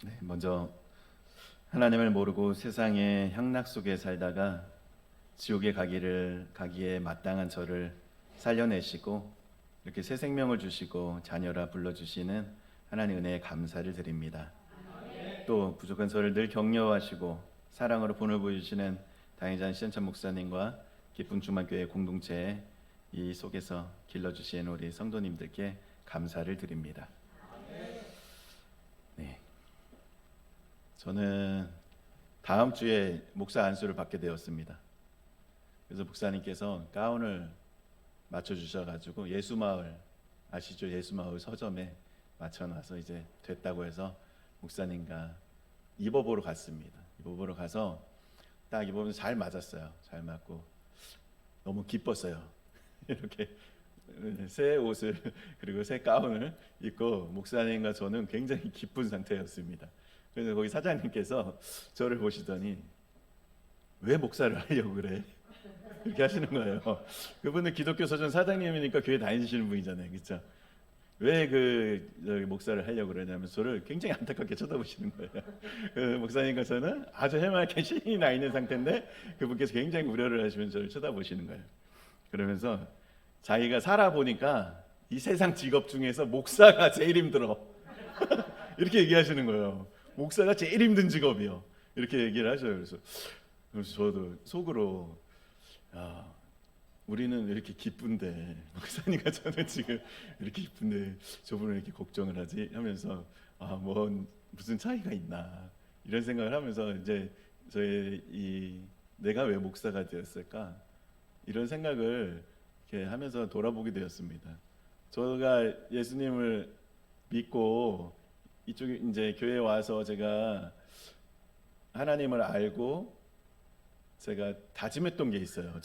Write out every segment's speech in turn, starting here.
네, 먼저 하나님을 모르고 세상의 향락 속에 살다가 지옥에 가기에 마땅한 저를 살려내시고 이렇게 새 생명을 주시고 자녀라 불러주시는 하나님 은혜에 감사를 드립니다. 또 부족한 저를 늘 격려하시고 사랑으로 본을 보여주시는 당회장 시현찬 목사님과 기쁨 주만교회 공동체 이 속에서 길러주신 우리 성도님들께 감사를 드립니다. 네, 저는 다음 주에 목사 안수를 받게 되었습니다. 그래서 목사님께서 가운을 맞춰주셔가지고 예수마을 아시죠? 예수마을 서점에 맞춰놔서 이제 됐다고 해서 목사님과 입어보러 갔습니다. 입어보러 가서 딱 입어보면 잘 맞았어요. 잘 맞고 너무 기뻤어요. 이렇게 새 옷을 그리고 새 가운을 입고 목사님과 저는 굉장히 기쁜 상태였습니다. 그래서 거기 사장님께서 저를 보시더니 왜 목사를 하려고 그래? 이렇게 하시는 거예요. 그분은 기독교 서점 사장님이니까 교회 다니시는 분이잖아요, 그렇죠? 왜 목사를 하려고 그러냐면 저를 굉장히 안타깝게 쳐다보시는 거예요. 그 목사님과 저는 아주 해맑게 신이 나 있는 상태인데 그분께서 굉장히 우려를 하시면서 저를 쳐다보시는 거예요. 그러면서 자기가 살아보니까 이 세상 직업 중에서 목사가 제일 힘들어. 이렇게 얘기하시는 거예요. 목사가 제일 힘든 직업이요. 이렇게 얘기를 하셔요. 그래서 저도 속으로 우리는 이렇게 기쁜데 목사님과 저는 지금 이렇게 기쁜데 저분은 이렇게 걱정을 하지 하면서 뭐 무슨 차이가 있나 이런 생각을 하면서 이제 내가 왜 목사가 되었을까 이런 생각을 이렇게 하면서 돌아보게 되었습니다. 제가 예수님을 믿고 이쪽에 이제 교회에 와서 제가 하나님을 알고 제가 다짐했던 게 있어요.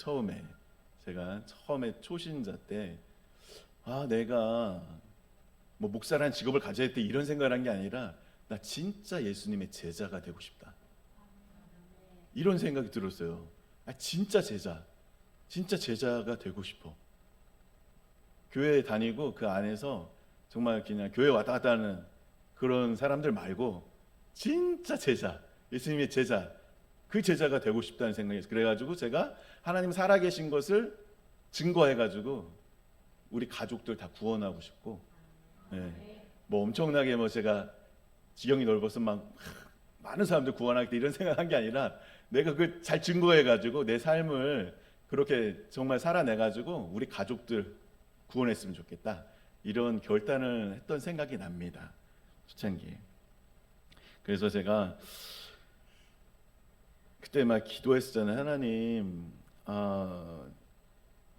제가 처음에 초신자 때 내가 뭐 목사라는 직업을 가져야 돼 이런 생각을 한 게 아니라 나 진짜 예수님의 제자가 되고 싶다. 이런 생각이 들었어요. 진짜 제자가 되고 싶어. 교회에 다니고 그 안에서 정말 그냥 교회 왔다 갔다 하는 그런 사람들 말고 진짜 제자, 예수님의 제자, 그 제자가 되고 싶다는 생각이 그래가지고 제가 하나님 살아계신 것을 증거해가지고 우리 가족들 다 구원하고 싶고, 뭐 엄청나게 뭐 제가 지경이 넓어서 막 많은 사람들 구원하겠다 이런 생각한 게 아니라 내가 그 잘 증거해가지고 내 삶을 그렇게 정말 살아내가지고 우리 가족들 구원했으면 좋겠다 이런 결단을 했던 생각이 납니다. 초창기에. 그래서 제가 그때 막 기도했었잖아요. 하나님,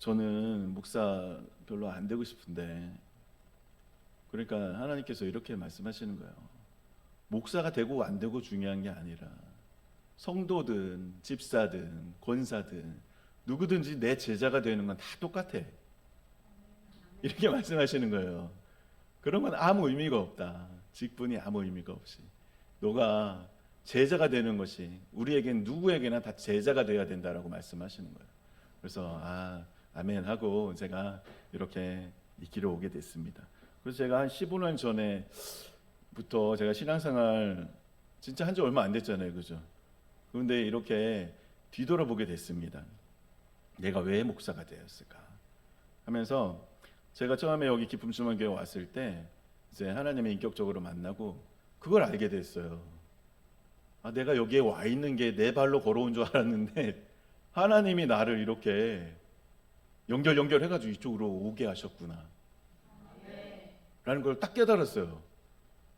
저는 목사 별로 안 되고 싶은데, 그러니까 하나님께서 이렇게 말씀하시는 거예요. 목사가 되고 안 되고 중요한 게 아니라 성도든 집사든 권사든 누구든지 내 제자가 되는 건 다 똑같아. 이렇게 말씀하시는 거예요. 그런 건 아무 의미가 없다. 직분이 아무 의미가 없이 너가 제자가 되는 것이 우리에겐 누구에게나 다 제자가 되어야 된다라고 말씀하시는 거예요. 그래서 아멘 하고 제가 이렇게 이 길을 오게 됐습니다. 그래서 제가 한 15년 전에부터 제가 신앙생활 진짜 한 지 얼마 안 됐잖아요, 그죠? 그런데 이렇게 뒤돌아보게 됐습니다. 내가 왜 목사가 되었을까 하면서 제가 처음에 여기 기쁨 주만교회 왔을 때 이제 하나님을 인격적으로 만나고 그걸 알게 됐어요. 내가 여기에 와 있는 게 내 발로 걸어온 줄 알았는데 하나님이 나를 이렇게 연결해가지고 이쪽으로 오게 하셨구나 라는 걸 딱 깨달았어요.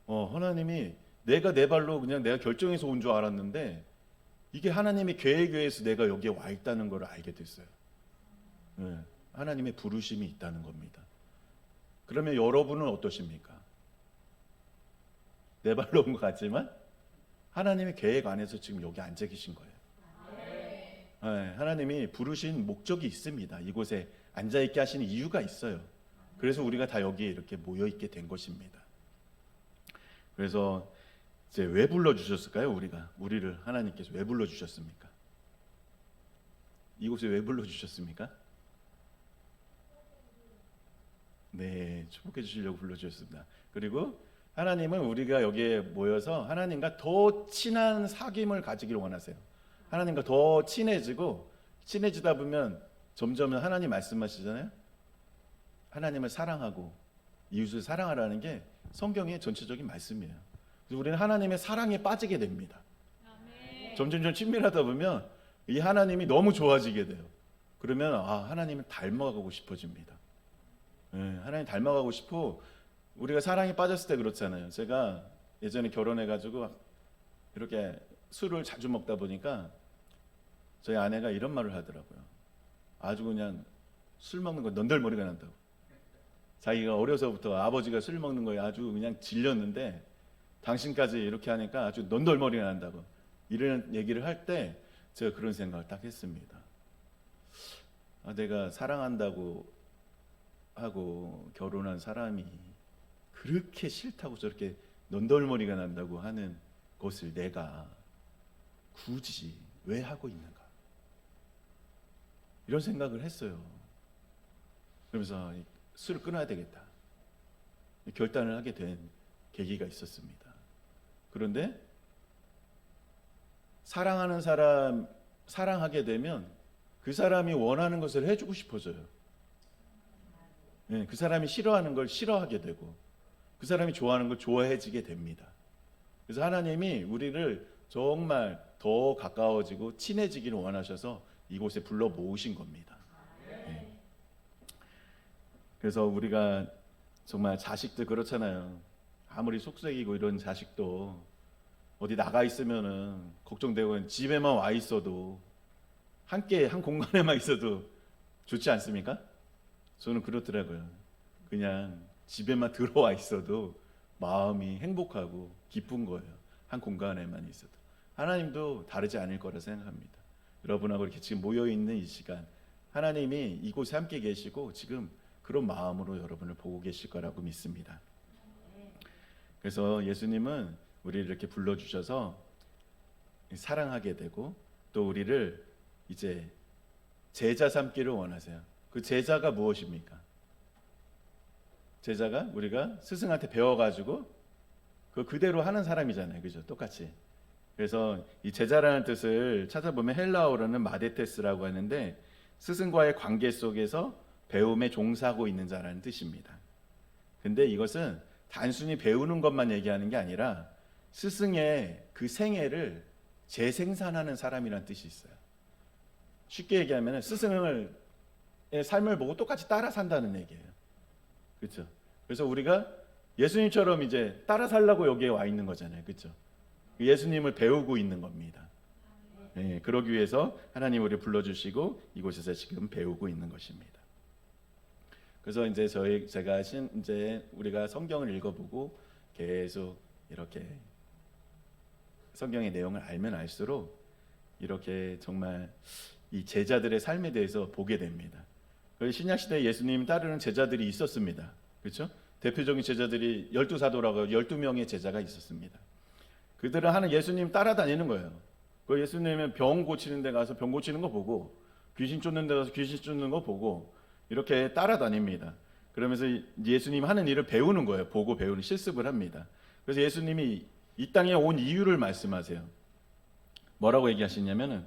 하나님이 내가 내 발로 그냥 내가 결정해서 온 줄 알았는데 이게 하나님의 계획에 의해서 내가 여기에 와 있다는 걸 알게 됐어요. 하나님의 부르심이 있다는 겁니다. 그러면 여러분은 어떠십니까? 내 발로 온 것 같지만 하나님의 계획 안에서 지금 여기 앉아 계신 거예요. 하나님이 부르신 목적이 있습니다. 이곳에 앉아 있게 하시는 이유가 있어요. 그래서 우리가 다 여기에 이렇게 모여 있게 된 것입니다. 그래서 이제 왜 불러 주셨을까요? 우리를 하나님께서 왜 불러 주셨습니까? 이곳에 왜 불러 주셨습니까? 네, 축복해 주시려고 불러 주셨습니다. 그리고 하나님은 우리가 여기에 모여서 하나님과 더 친한 사귐을 가지기를 원하세요. 하나님과 더 친해지다 보면 점점 하나님 말씀하시잖아요. 하나님을 사랑하고 이웃을 사랑하라는 게 성경의 전체적인 말씀이에요. 그래서 우리는 하나님의 사랑에 빠지게 됩니다. 점점 친밀하다 보면 이 하나님이 너무 좋아지게 돼요. 그러면 하나님을 닮아가고 싶어집니다. 하나님 닮아가고 싶어. 우리가 사랑에 빠졌을 때 그렇잖아요. 제가 예전에 결혼해가지고 이렇게 술을 자주 먹다 보니까 저희 아내가 이런 말을 하더라고요. 아주 그냥 술 먹는 거 넌덜머리가 난다고. 자기가 어려서부터 아버지가 술 먹는 거에 아주 그냥 질렸는데 당신까지 이렇게 하니까 아주 넌덜머리가 난다고. 이런 얘기를 할 때 제가 그런 생각을 딱 했습니다. 내가 사랑한다고 하고 결혼한 사람이 그렇게 싫다고 저렇게 넌덜머리가 난다고 하는 것을 내가 굳이 왜 하고 있는가? 이런 생각을 했어요. 그러면서 술을 끊어야 되겠다. 결단을 하게 된 계기가 있었습니다. 그런데 사랑하는 사람 사랑하게 되면 그 사람이 원하는 것을 해주고 싶어져요. 그 사람이 싫어하는 걸 싫어하게 되고 그 사람이 좋아하는 걸 좋아해지게 됩니다. 그래서 하나님이 우리를 정말 더 가까워지고 친해지기를 원하셔서 이곳에 불러 모으신 겁니다. 그래서 우리가 정말 자식들 그렇잖아요. 아무리 속썩이고 이런 자식도 어디 나가 있으면은 걱정되고 집에만 와 있어도 함께 한 공간에만 있어도 좋지 않습니까? 저는 그렇더라고요. 그냥 집에만 들어와 있어도 마음이 행복하고 기쁜 거예요. 한 공간에만 있어도. 하나님도 다르지 않을 거라 생각합니다. 여러분하고 이렇게 지금 모여 있는 이 시간, 하나님이 이곳에 함께 계시고 지금 그런 마음으로 여러분을 보고 계실 거라고 믿습니다. 그래서 예수님은 우리를 이렇게 불러주셔서 사랑하게 되고 또 우리를 이제 제자 삼기를 원하세요. 그 제자가 무엇입니까? 제자가 우리가 스승한테 배워가지고 그 그대로 하는 사람이잖아요. 그죠? 똑같이. 그래서 이 제자라는 뜻을 찾아보면 헬라어로는 마데테스라고 하는데 스승과의 관계 속에서 배움에 종사하고 있는 자라는 뜻입니다. 근데 이것은 단순히 배우는 것만 얘기하는 게 아니라 스승의 그 생애를 재생산하는 사람이라는 뜻이 있어요. 쉽게 얘기하면 스승의 삶을 보고 똑같이 따라 산다는 얘기예요. 그렇죠? 그래서 우리가 예수님처럼 이제 따라 살라고 여기에 와 있는 거잖아요. 그렇죠? 예수님을 배우고 있는 겁니다. 그러기 위해서 하나님 우리를 불러주시고 이곳에서 지금 배우고 있는 것입니다. 그래서 이제 제가 이제 우리가 성경을 읽어보고 계속 이렇게 성경의 내용을 알면 알수록 이렇게 정말 이 제자들의 삶에 대해서 보게 됩니다. 신약 시대에 예수님 따르는 제자들이 있었습니다. 그렇죠? 대표적인 제자들이 12사도라고 12명의 제자가 있었습니다. 그들은 하는 예수님 따라다니는 거예요. 그 예수님은 병 고치는 데 가서 병 고치는 거 보고 귀신 쫓는 데 가서 귀신 쫓는 거 보고 이렇게 따라다닙니다. 그러면서 예수님 하는 일을 배우는 거예요. 보고 배우는 실습을 합니다. 그래서 예수님이 이 땅에 온 이유를 말씀하세요. 뭐라고 얘기하시냐면은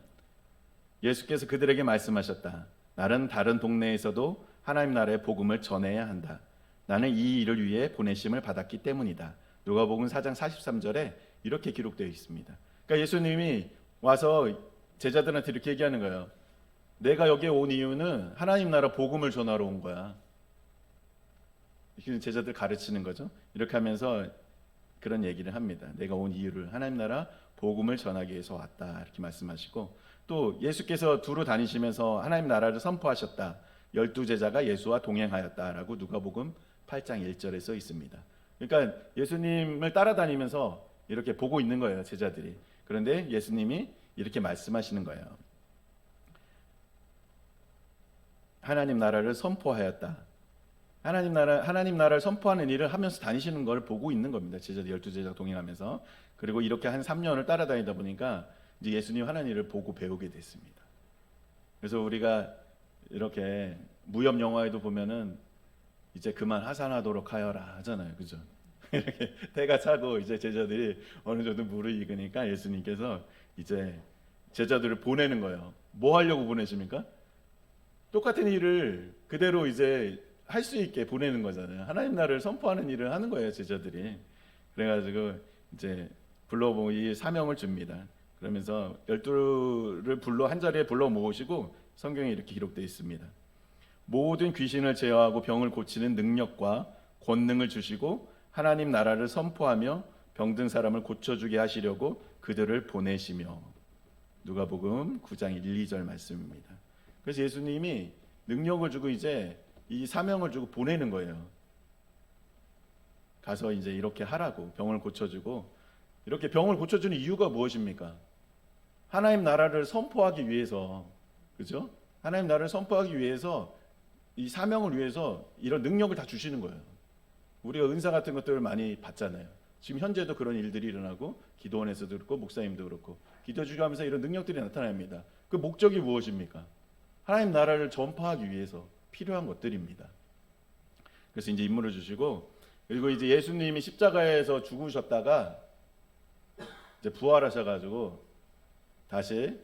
예수께서 그들에게 말씀하셨다. 나는 다른 동네에서도 하나님 나라의 복음을 전해야 한다. 나는 이 일을 위해 보내심을 받았기 때문이다. 누가복음 4장 43절에 이렇게 기록되어 있습니다. 그러니까 예수님이 와서 제자들한테 이렇게 얘기하는 거예요. 내가 여기에 온 이유는 하나님 나라 복음을 전하러 온 거야. 제자들 가르치는 거죠. 이렇게 하면서 그런 얘기를 합니다. 내가 온 이유를 하나님 나라 복음을 전하기 위해서 왔다. 이렇게 말씀하시고 또 예수께서 두루 다니시면서 하나님 나라를 선포하셨다. 12제자가 예수와 동행하였다라고 누가복음 8장 1절에 써 있습니다. 그러니까 예수님을 따라다니면서 이렇게 보고 있는 거예요. 제자들이. 그런데 예수님이 이렇게 말씀하시는 거예요. 하나님 나라를 선포하였다. 하나님 나라를 선포하는 일을 하면서 다니시는 걸 보고 있는 겁니다. 제자들 12제자 동행하면서. 그리고 이렇게 한 3년을 따라다니다 보니까 이제 예수님 하는 일을 보고 배우게 됐습니다. 그래서 우리가 이렇게 무협 영화에도 보면은 이제 그만 하산하도록 하여라 하잖아요. 그죠? 이렇게 때가 차고 이제 제자들이 어느 정도 무르익으니까 예수님께서 이제 제자들을 보내는 거예요. 뭐 하려고 보내십니까? 똑같은 일을 그대로 이제 할 수 있게 보내는 거잖아요. 하나님 나라를 선포하는 일을 하는 거예요, 제자들이. 그래가지고 이제 불러보고 이 사명을 줍니다. 그러면서 12를 불러 한 자리에 불러 모으시고 성경에 이렇게 기록되어 있습니다. 모든 귀신을 제어하고 병을 고치는 능력과 권능을 주시고 하나님 나라를 선포하며 병든 사람을 고쳐주게 하시려고 그들을 보내시며. 누가복음 9장 1, 2절 말씀입니다. 그래서 예수님이 능력을 주고 이제 이 사명을 주고 보내는 거예요. 가서 이제 이렇게 하라고, 병을 고쳐주고. 이렇게 병을 고쳐주는 이유가 무엇입니까? 하나님 나라를 선포하기 위해서, 그죠? 하나님 나라를 선포하기 위해서, 이 사명을 위해서 이런 능력을 다 주시는 거예요. 우리가 은사 같은 것들을 많이 받잖아요. 지금 현재도 그런 일들이 일어나고, 기도원에서도 그렇고 목사님도 그렇고 기도 주기하면서 이런 능력들이 나타납니다. 그 목적이 무엇입니까? 하나님 나라를 전파하기 위해서 필요한 것들입니다. 그래서 이제 임무를 주시고, 그리고 이제 예수님이 십자가에서 죽으셨다가 이제 부활하셔가지고 다시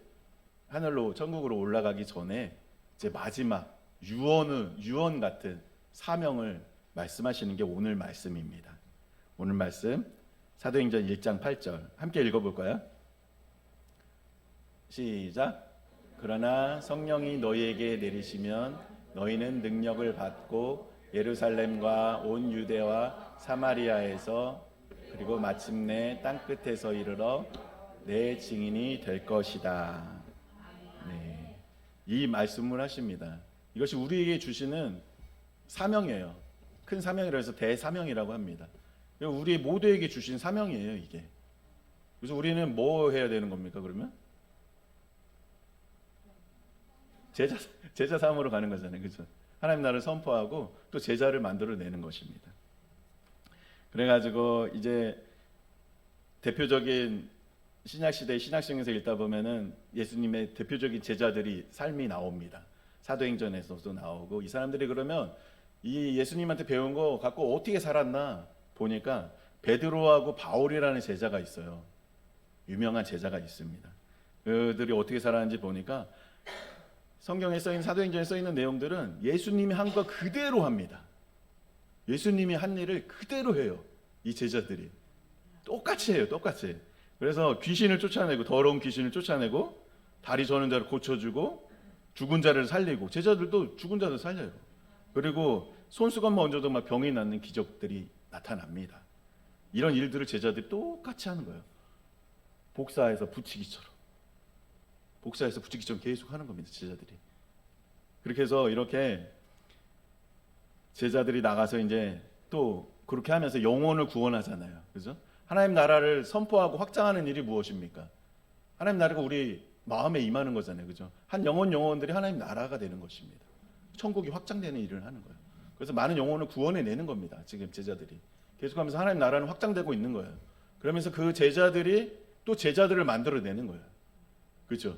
하늘로 천국으로 올라가기 전에 이제 마지막 유언 같은 사명을 말씀하시는 게 오늘 말씀입니다. 오늘 말씀 사도행전 1장 8절 함께 읽어볼까요? 시작. 그러나 성령이 너희에게 내리시면 너희는 능력을 받고 예루살렘과 온 유대와 사마리아에서 그리고 마침내 땅끝에서 이르러 내 증인이 될 것이다. 네, 이 말씀을 하십니다. 이것이 우리에게 주시는 사명이에요. 큰 사명이라 해서 대사명이라고 합니다. 우리 모두에게 주신 사명이에요, 이게. 그래서 우리는 뭐 해야 되는 겁니까, 그러면? 제자 삶으로 가는 거잖아요. 그렇죠? 하나님 나라를 선포하고 또 제자를 만들어내는 것입니다. 그래가지고 이제 대표적인 신약시대 신약성경에서 읽다 보면은 예수님의 대표적인 제자들이 삶이 나옵니다. 사도행전에서도 나오고, 이 사람들이 그러면 이 예수님한테 배운 거 갖고 어떻게 살았나 보니까 베드로하고 바울이라는 제자가 있어요. 유명한 제자가 있습니다. 그들이 어떻게 살았는지 보니까 성경에 써있는, 사도행전에 써있는 내용들은 예수님이 한 거 그대로 합니다. 예수님이 한 일을 그대로 해요. 이 제자들이 똑같이 해요. 똑같이. 그래서 귀신을 쫓아내고, 더러운 귀신을 쫓아내고, 다리 저는 자를 고쳐주고, 죽은 자를 살리고, 제자들도 죽은 자들 살려요. 그리고 손수건만 얹어도 막 병이 낫는 기적들이 나타납니다. 이런 일들을 제자들이 똑같이 하는 거예요. 복사해서 붙이기처럼 계속 하는 겁니다, 제자들이. 그렇게 해서 이렇게 제자들이 나가서 이제 또 그렇게 하면서 영혼을 구원하잖아요. 그죠? 하나님 나라를 선포하고 확장하는 일이 무엇입니까? 하나님 나라가 우리 마음에 임하는 거잖아요. 그죠? 한 영혼들이 하나님 나라가 되는 것입니다. 천국이 확장되는 일을 하는 거예요. 그래서 많은 영혼을 구원해내는 겁니다. 지금 제자들이 계속하면서 하나님 나라는 확장되고 있는 거예요. 그러면서 그 제자들이 또 제자들을 만들어내는 거예요. 그렇죠?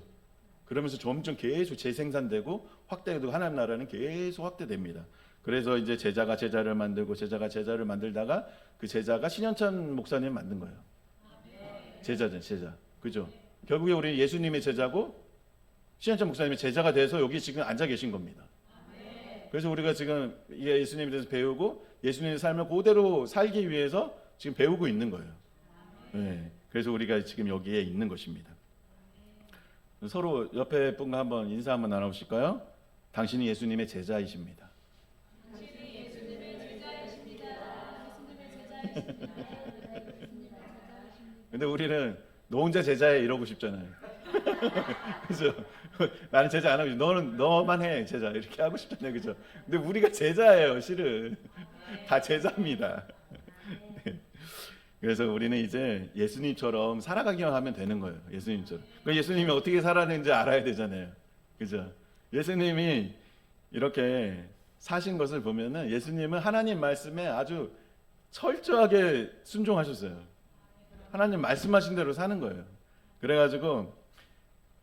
그러면서 점점 계속 재생산되고 확대되고 하나님 나라는 계속 확대됩니다. 그래서 이제 제자가 제자를 만들고, 제자가 제자를 만들다가 그 제자가 신현찬 목사님 만든 거예요. 제자죠, 제자. 그죠? 결국에 우리 예수님의 제자고 신현찬 목사님의 제자가 돼서 여기 지금 앉아 계신 겁니다. 그래서 우리가 지금 예수님에 대해서 배우고 예수님의 삶을 그대로 살기 위해서 지금 배우고 있는 거예요. 네. 그래서 우리가 지금 여기에 있는 것입니다. 서로 옆에 분과 한번 인사 한번 나눠보실까요? 당신이 예수님의 제자이십니다. 당신이 예수님의 제자이십니다. 예수님의 제자이십니다. 근데 우리는 너 혼자 제자해 이러고 싶잖아요. 그죠? 나는 제자 안 하고 너는 너만 해 제자 이렇게 하고 싶잖아요. 그죠? 근데 우리가 제자예요, 실은. 다 제자입니다. 네. 그래서 우리는 이제 예수님처럼 살아가기만 하면 되는 거예요. 예수님처럼. 그 예수님이 어떻게 살았는지 알아야 되잖아요. 그죠? 예수님이 이렇게 사신 것을 보면은 예수님은 하나님 말씀에 아주 철저하게 순종하셨어요. 하나님 말씀하신 대로 사는 거예요. 그래가지고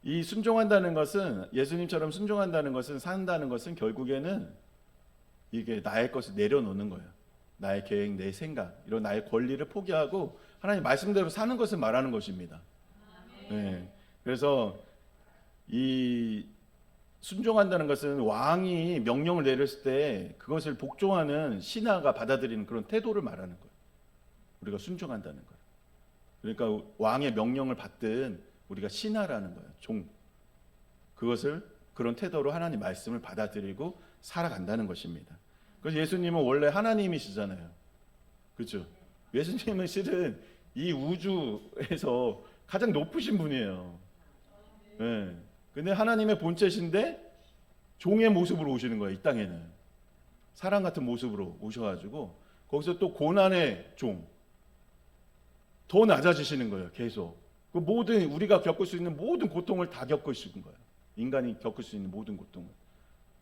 이 순종한다는 것은, 예수님처럼 순종한다는 것은, 산다는 것은 결국에는 이게 나의 것을 내려놓는 거예요. 나의 계획, 내 생각, 이런 나의 권리를 포기하고 하나님 말씀대로 사는 것을 말하는 것입니다. 네. 그래서 이 순종한다는 것은 왕이 명령을 내렸을 때 그것을 복종하는 신하가 받아들이는 그런 태도를 말하는 거예요. 우리가 순종한다는 거예요. 그러니까 왕의 명령을 받든 우리가 신하라는 거예요. 종. 그것을 그런 태도로 하나님 말씀을 받아들이고 살아간다는 것입니다. 그래서 예수님은 원래 하나님이시잖아요. 그렇죠? 예수님은 실은 이 우주에서 가장 높으신 분이에요. 네. 근데 하나님의 본체신데 종의 모습으로 오시는 거예요. 이 땅에는 사람 같은 모습으로 오셔가지고 거기서 또 고난의 종, 더 낮아지시는 거예요. 계속 그 모든 우리가 겪을 수 있는 모든 고통을 다 겪으시는 거예요. 인간이 겪을 수 있는 모든 고통을.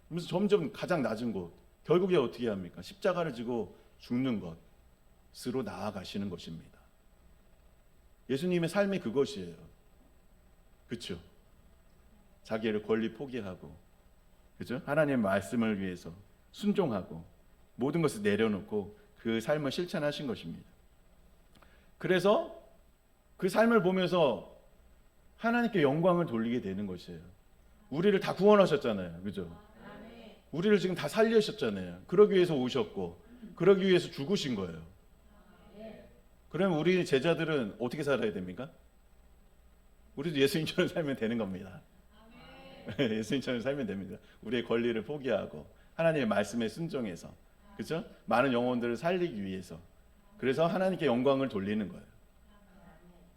그래서 점점 가장 낮은 곳, 결국에 어떻게 합니까? 십자가를 지고 죽는 것으로 나아가시는 것입니다. 예수님의 삶이 그것이에요. 그렇죠? 자기의 권리 포기하고, 그죠? 하나님의 말씀을 위해서 순종하고 모든 것을 내려놓고 그 삶을 실천하신 것입니다. 그래서 그 삶을 보면서 하나님께 영광을 돌리게 되는 것이에요. 우리를 다 구원하셨잖아요, 그죠? 우리를 지금 다 살리셨잖아요. 그러기 위해서 오셨고, 그러기 위해서 죽으신 거예요. 그러면 우리 제자들은 어떻게 살아야 됩니까? 우리도 예수님처럼 살면 되는 겁니다. 예수님처럼 살면 됩니다. 우리의 권리를 포기하고 하나님의 말씀에 순종해서, 그렇죠? 많은 영혼들을 살리기 위해서. 그래서 하나님께 영광을 돌리는 거예요.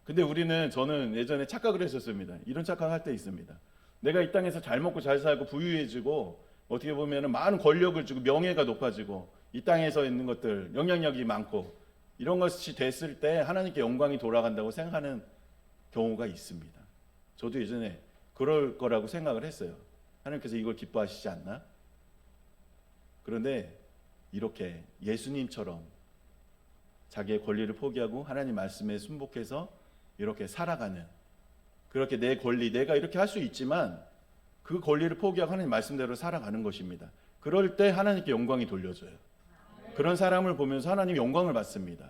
근데 저는 예전에 착각을 했었습니다. 이런 착각할 때 있습니다. 내가 이 땅에서 잘 먹고 잘 살고 부유해지고 어떻게 보면 많은 권력을 주고 명예가 높아지고 이 땅에서 있는 것들 영향력이 많고 이런 것이 됐을 때 하나님께 영광이 돌아간다고 생각하는 경우가 있습니다. 저도 예전에 그럴 거라고 생각을 했어요. 하나님께서 이걸 기뻐하시지 않나? 그런데 이렇게 예수님처럼 자기의 권리를 포기하고 하나님 말씀에 순복해서 이렇게 살아가는, 그렇게 내 권리, 내가 이렇게 할 수 있지만 그 권리를 포기하고 하나님 말씀대로 살아가는 것입니다. 그럴 때 하나님께 영광이 돌려져요. 그런 사람을 보면서 하나님 영광을 받습니다.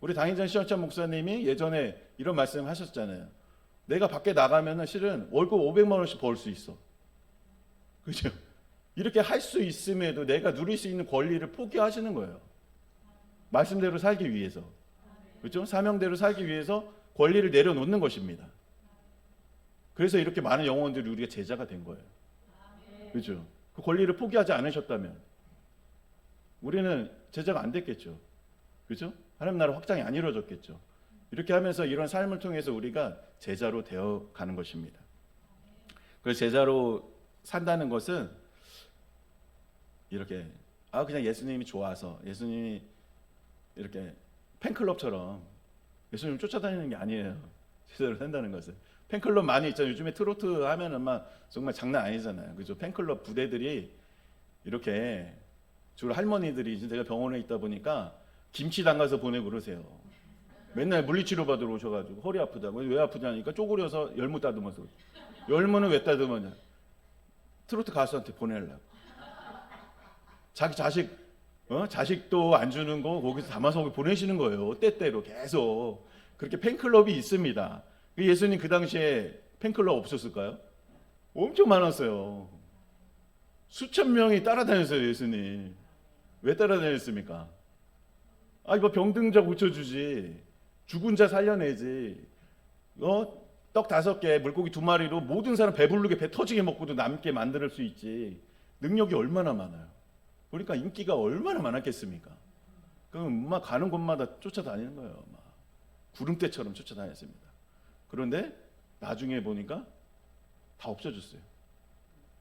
우리 당인전 시원찬 목사님이 예전에 이런 말씀 하셨잖아요. 내가 밖에 나가면은 실은 월급 500만 원씩 벌 수 있어. 그죠? 이렇게 할 수 있음에도 내가 누릴 수 있는 권리를 포기하시는 거예요. 말씀대로 살기 위해서. 그렇죠? 사명대로 살기 위해서 권리를 내려놓는 것입니다. 그래서 이렇게 많은 영혼들이 우리가 제자가 된 거예요. 그렇죠? 그 권리를 포기하지 않으셨다면 우리는 제자가 안 됐겠죠. 그렇죠? 하나님 나라 확장이 안 이루어졌겠죠. 이렇게 하면서 이런 삶을 통해서 우리가 제자로 되어 가는 것입니다. 그래서 제자로 산다는 것은 이렇게 그냥 예수님이 좋아서, 예수님이 이렇게 팬클럽처럼 예수님 쫓아다니는 게 아니에요. 제자로 산다는 것은. 팬클럽 많이 있잖아요. 요즘에 트로트 하면은 막 정말 장난 아니잖아요. 그죠? 팬클럽 부대들이 이렇게 주로 할머니들이, 제가 병원에 있다 보니까 김치 담가서 보내고 그러세요. 맨날 물리치료 받으러 오셔가지고 허리 아프다고. 왜 아프냐니까 쪼그려서 열무 따듬어서. 열무는 왜 따듬었냐? 트로트 가수한테 보내려고. 자기 자식도 안 주는 거 거기서 담아서 보내시는 거예요. 때때로 계속. 그렇게 팬클럽이 있습니다. 예수님 그 당시에 팬클럽 없었을까요? 엄청 많았어요. 수천 명이 따라다녔어요, 예수님. 왜 따라다녔습니까? 이거 병든 자 고쳐주지, 죽은 자 살려내지, 떡 5개, 물고기 2마리로 모든 사람 배부르게 배 터지게 먹고도 남게 만들 수 있지. 능력이 얼마나 많아요. 그러니까 인기가 얼마나 많았겠습니까? 그럼 막 가는 곳마다 쫓아다니는 거예요. 막 구름대처럼 쫓아다녔습니다. 그런데 나중에 보니까 다 없어졌어요.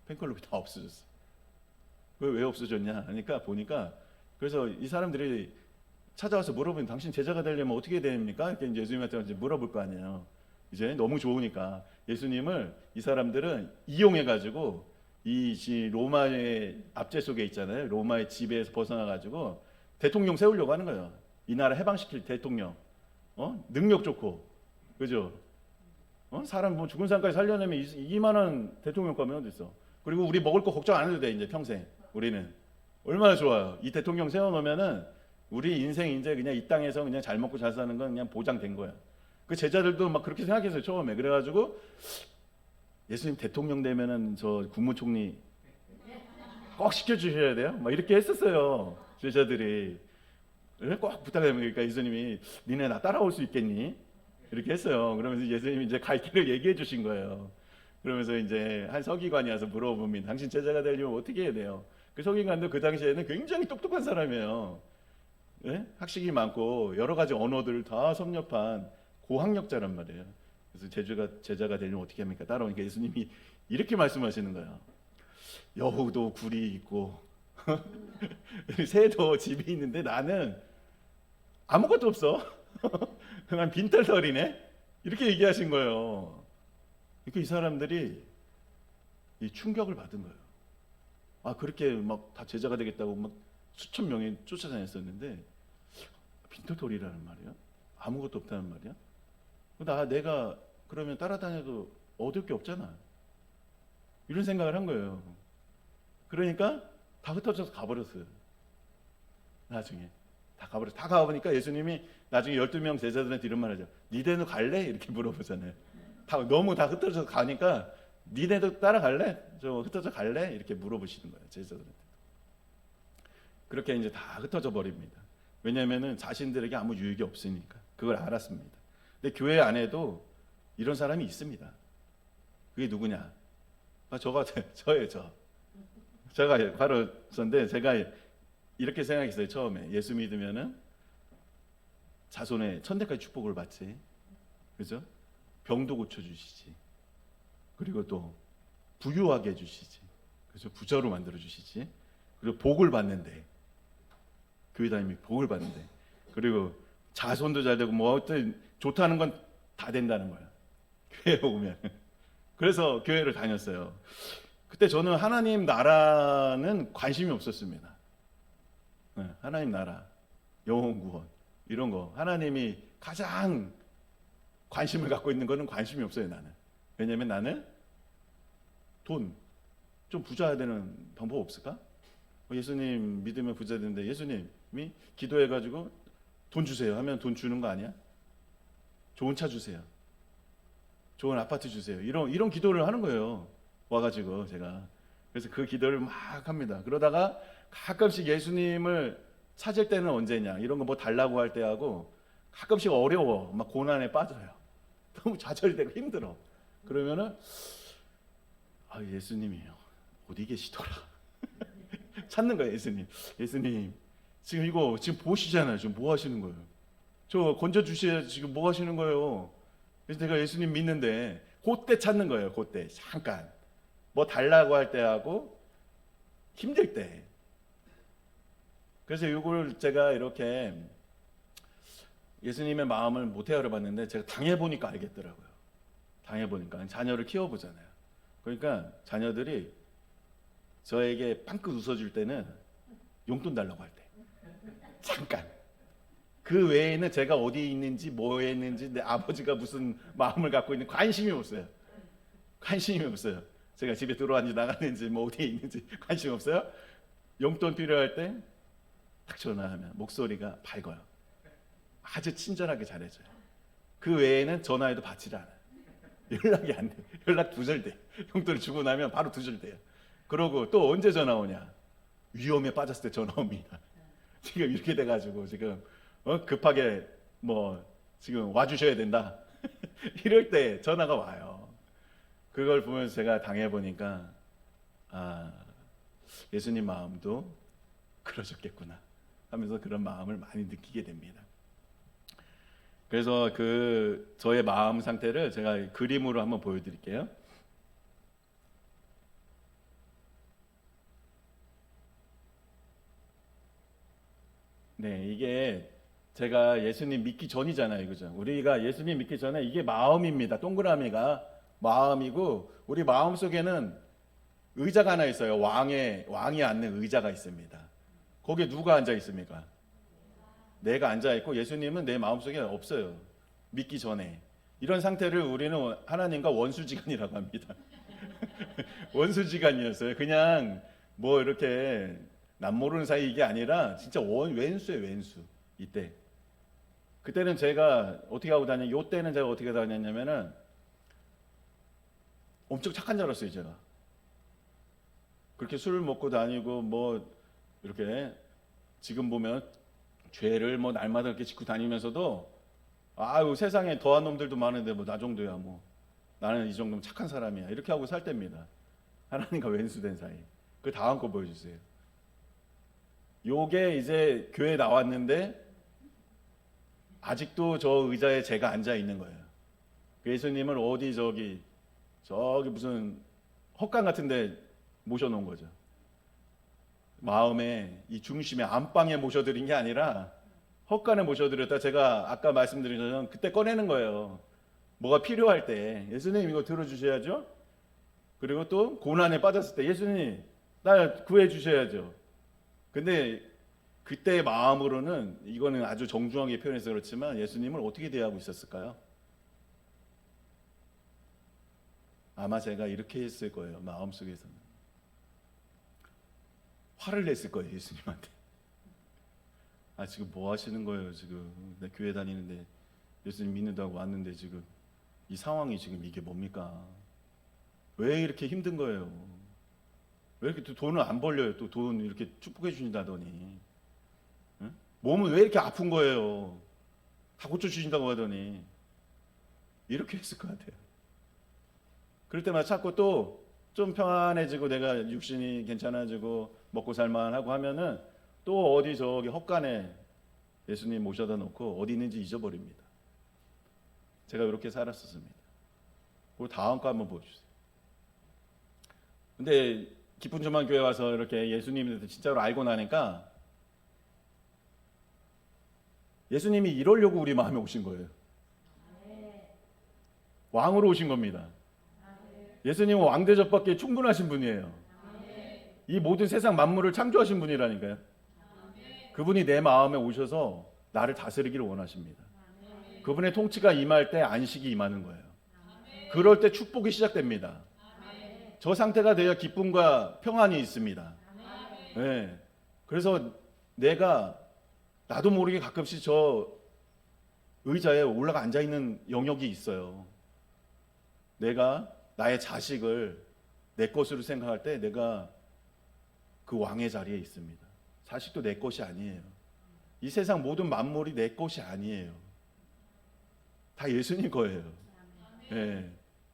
팬클럽이 다 없어졌어요. 왜 없어졌냐 하니까 보니까, 그래서 이 사람들이 찾아와서 물어보면 당신 제자가 되려면 어떻게 해야 됩니까? 이렇게 이제 예수님한테 이제 물어볼 거 아니에요. 이제 너무 좋으니까 예수님을 이 사람들은 이용해가지고 이 로마의 압제 속에 있잖아요. 로마의 지배에서 벗어나가지고 대통령 세우려고 하는 거예요. 이 나라 해방시킬 대통령. 능력 좋고, 그죠? 사람 뭐 죽은 사람까지 살려내면 이만한 대통령감이 어디 있어? 그리고 우리 먹을 거 걱정 안 해도 돼, 이제 평생. 우리는 얼마나 좋아요. 이 대통령 세워놓으면은 우리 인생 이제 그냥 이 땅에서 그냥 잘 먹고 잘 사는 건 그냥 보장된 거야. 그 제자들도 막 그렇게 생각했어요 처음에. 그래가지고 예수님 대통령 되면은 저 국무총리 꼭 시켜주셔야 돼요. 막 이렇게 했었어요 제자들이. 꼭 부탁해요. 그러니까 예수님이 니네 나 따라올 수 있겠니? 이렇게 했어요. 그러면서 예수님이 이제 갈 길을 얘기해 주신 거예요. 그러면서 이제 한 서기관이 와서 물어봅니다. 당신 제자가 되려면 어떻게 해야 돼요? 그 서기관도 그 당시에는 굉장히 똑똑한 사람이에요. 예? 학식이 많고 여러 가지 언어들을 다 섭렵한 고학력자란 말이에요. 그래서 제자가 되려면 어떻게 합니까? 따라오니까 예수님이 이렇게 말씀하시는 거예요. 여우도 굴이 있고 새도 집이 있는데 나는 아무것도 없어. 그냥 빈털터리네. 이렇게 얘기하신 거예요. 그러니까 이 사람들이 이 충격을 받은 거예요. 아 그렇게 막 다 제자가 되겠다고 막 수천 명이 쫓아다녔었는데 빈털터리라는 말이야? 아무것도 없다는 말이야? 내가 그러면 따라다녀도 얻을 게 없잖아. 이런 생각을 한 거예요. 그러니까 다 흩어져서 가버렸어요. 나중에 다 가버렸어. 다 가보니까 예수님이 나중에 12명 제자들한테 이런 말 하죠. 니네도 갈래? 이렇게 물어보잖아요. 너무 다 흩어져서 가니까 니네도 따라갈래? 저 흩어져 갈래? 이렇게 물어보시는 거예요. 제자들한테. 그렇게 이제 다 흩어져 버립니다. 왜냐하면은 자신들에게 아무 유익이 없으니까. 그걸 알았습니다. 근데 교회 안에도 이런 사람이 있습니다. 그게 누구냐? 저예요. 제가 바로 저인데 제가 이렇게 생각했어요. 처음에 예수 믿으면은 자손의 천대까지 축복을 받지, 그죠? 병도 고쳐 주시지, 그리고 또 부유하게 해주시지, 그죠? 부자로 만들어 주시지, 그리고 복을 받는데 교회 다니면 복을 받는데, 그리고 자손도 잘 되고 뭐 어떤 좋다는 건 다 된다는 거야. 교회에 오면. 그래서 교회를 다녔어요. 그때 저는 하나님 나라는 관심이 없었습니다. 하나님 나라, 영혼 구원 이런 거 하나님이 가장 관심을 갖고 있는 거는 관심이 없어요 나는. 왜냐하면 나는 돈 좀 부자 되는 방법 없을까? 예수님 믿으면 부자 되는데 예수님이 기도해가지고 돈 주세요 하면 돈 주는 거 아니야? 좋은 차 주세요, 좋은 아파트 주세요, 이런 기도를 하는 거예요. 와가지고 제가 그래서 그 기도를 막 합니다. 그러다가 가끔씩 예수님을 찾을 때는 언제냐, 이런 거 뭐 달라고 할 때하고 가끔씩 어려워, 막 고난에 빠져요. 너무 좌절되고 힘들어. 그러면은 예수님이요 어디 계시더라. 찾는 거예요. 예수님 지금 이거 지금 보시잖아요. 지금 뭐 하시는 거예요? 저 건져 주셔야지. 지금 뭐 하시는 거예요? 그래서 내가 예수님 믿는데 그때 찾는 거예요. 그때 잠깐 뭐 달라고 할 때하고 힘들 때. 그래서 이걸 제가 이렇게 예수님의 마음을 못 헤아려봤는데 제가 당해보니까 알겠더라고요. 당해보니까 자녀를 키워보잖아요. 그러니까 자녀들이 저에게 빵긋 웃어줄 때는 용돈 달라고 할 때 잠깐, 그 외에는 제가 어디 있는지 뭐 했는지 내 아버지가 무슨 마음을 갖고 있는 관심이 없어요. 제가 집에 들어왔는지 나갔는지 뭐 어디에 있는지 관심 없어요. 용돈 필요할 때 딱 전화하면 목소리가 밝아요. 아주 친절하게 잘해줘요. 그 외에는 전화해도 받지를 않아요. 연락이 안 돼. 연락 두절돼. 용돈을 주고 나면 바로 두절돼요. 그러고 또 언제 전화 오냐? 위험에 빠졌을 때 전화 옵니다. 지금 이렇게 돼가지고 지금 급하게 뭐 지금 와주셔야 된다. 이럴 때 전화가 와요. 그걸 보면서 제가 당해보니까 예수님 마음도 그러셨겠구나 하면서 그런 마음을 많이 느끼게 됩니다. 그래서 그 저의 마음 상태를 제가 그림으로 한번 보여드릴게요. 네, 이게 제가 예수님 믿기 전이잖아요, 그죠? 우리가 예수님 믿기 전에 이게 마음입니다. 동그라미가 마음이고 우리 마음 속에는 의자가 하나 있어요. 왕이 앉는 의자가 있습니다. 거기에 누가 앉아 있습니까? 내가 앉아 있고 예수님은 내 마음 속에 없어요. 믿기 전에. 이런 상태를 우리는 하나님과 원수지간이라고 합니다. 원수지간이었어요. 그냥 뭐 이렇게 남 모르는 사이 이게 아니라 진짜 왼수예요, 왼수. 이때. 그때는 제가 어떻게 하고 요 때는 제가 어떻게 다녔냐면은 엄청 착한 줄 알았어요, 제가. 그렇게 술을 먹고 다니고 뭐 이렇게 지금 보면 죄를 뭐 날마다 이렇게 짓고 다니면서도 아유 세상에 더한 놈들도 많은데 뭐 나 정도야 뭐 나는 이 정도면 착한 사람이야 이렇게 하고 살 때입니다. 하나님과 왼수된 사이. 그 다음 거 보여주세요. 요게 이제 교회 나왔는데 아직도 저 의자에 제가 앉아 있는 거예요. 예수님을 어디 저기 무슨 헛간 같은데 모셔놓은 거죠. 마음에 이 중심에 안방에 모셔드린 게 아니라 헛간에 모셔드렸다. 제가 아까 말씀드린 것처럼 그때 꺼내는 거예요. 뭐가 필요할 때 예수님 이거 들어주셔야죠. 그리고 또 고난에 빠졌을 때 예수님 나 구해주셔야죠. 근데 그때의 마음으로는 이거는 아주 정중하게 표현해서 그렇지만 예수님을 어떻게 대하고 있었을까요? 아마 제가 이렇게 했을 거예요. 마음속에서는 화를 냈을 거예요. 예수님한테. 아 지금 뭐 하시는 거예요? 지금 내 교회 다니는데 예수님 믿는다고 왔는데 지금 이 상황이 지금 이게 뭡니까? 왜 이렇게 힘든 거예요? 왜 이렇게 또 돈을 안 벌려요? 또 돈 이렇게 축복해 주신다더니 응? 몸은 왜 이렇게 아픈 거예요? 다 고쳐주신다고 하더니 이렇게 했을 것 같아요. 그럴 때마다 자꾸 또 좀 평안해지고 내가 육신이 괜찮아지고 먹고 살만하고 하면은 또 어디 저기 헛간에 예수님 모셔다 놓고 어디 있는지 잊어버립니다. 제가 이렇게 살았었습니다. 그리고 다음 거 한번 보여주세요. 근데 기쁜 조만 교회 와서 이렇게 예수님을 진짜로 알고 나니까 예수님이 이러려고 우리 마음에 오신 거예요. 왕으로 오신 겁니다. 예수님은 왕대접받기에 충분하신 분이에요. 이 모든 세상 만물을 창조하신 분이라니까요. 그분이 내 마음에 오셔서 나를 다스리기를 원하십니다. 그분의 통치가 임할 때 안식이 임하는 거예요. 그럴 때 축복이 시작됩니다. 저 상태가 돼야 기쁨과 평안이 있습니다. 네. 그래서 나도 모르게 가끔씩 저 의자에 올라가 앉아 있는 영역이 있어요. 내가 나의 자식을 내 것으로 생각할 때 내가 그 왕의 자리에 있습니다. 자식도 내 것이 아니에요. 이 세상 모든 만물이 내 것이 아니에요. 다 예수님 거예요. 네.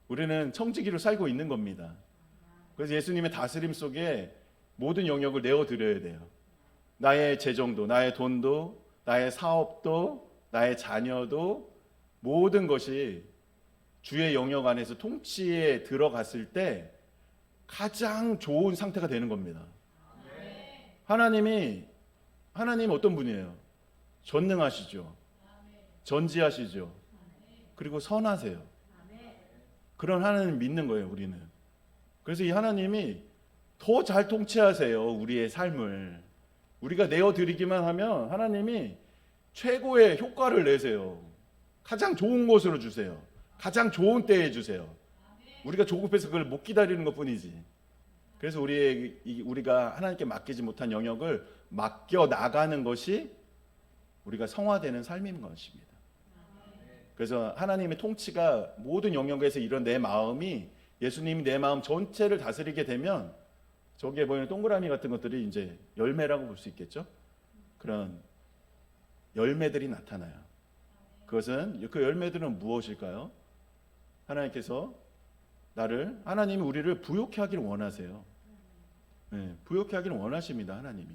우리는 청지기로 살고 있는 겁니다. 그래서 예수님의 다스림 속에 모든 영역을 내어드려야 돼요. 나의 재정도, 나의 돈도, 나의 사업도, 나의 자녀도 모든 것이 주의 영역 안에서 통치에 들어갔을 때 가장 좋은 상태가 되는 겁니다. 하나님 어떤 분이에요? 전능하시죠. 전지하시죠. 그리고 선하세요. 그런 하나님 믿는 거예요, 우리는. 그래서 이 하나님이 더 잘 통치하세요, 우리의 삶을. 우리가 내어드리기만 하면 하나님이 최고의 효과를 내세요. 가장 좋은 곳으로 주세요. 가장 좋은 때에 주세요. 우리가 조급해서 그걸 못 기다리는 것뿐이지. 그래서 우리가 하나님께 맡기지 못한 영역을 맡겨 나가는 것이 우리가 성화되는 삶인 것입니다. 그래서 하나님의 통치가 모든 영역에서 이런 내 마음이 예수님이 내 마음 전체를 다스리게 되면 저기에 보이는 동그라미 같은 것들이 이제 열매라고 볼 수 있겠죠. 그런 열매들이 나타나요. 그것은 그 열매들은 무엇일까요? 하나님이 우리를 부욕해 하기를 원하세요. 네, 부욕해 하기를 원하십니다. 하나님이.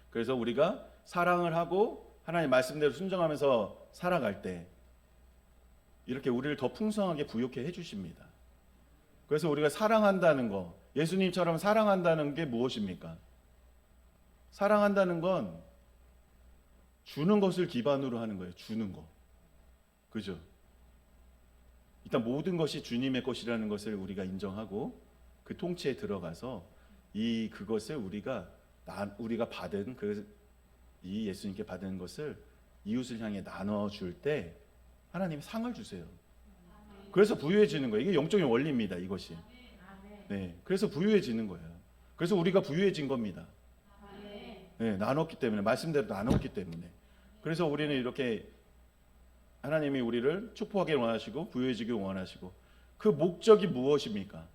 그래서 우리가 사랑을 하고 하나님 말씀대로 순종하면서 살아갈 때 이렇게 우리를 더 풍성하게 부욕해 해주십니다. 그래서 우리가 사랑한다는 거, 예수님처럼 사랑한다는 게 무엇입니까? 사랑한다는 건 주는 것을 기반으로 하는 거예요. 주는 거. 그죠? 일단 모든 것이 주님의 것이라는 것을 우리가 인정하고 그 통치에 들어가서 그것을 우리가 받은 이 예수님께 받은 것을 이웃을 향해 나눠줄 때 하나님이 상을 주세요. 그래서 부유해지는 거예요. 이게 영적인 원리입니다. 이것이. 네, 그래서 부유해지는 거예요. 그래서 우리가 부유해진 겁니다. 네, 나눴기 때문에, 말씀대로 나눴기 때문에. 그래서 우리는 이렇게 하나님이 우리를 축복하길 원하시고 부유해지길 원하시고, 그 목적이 무엇입니까?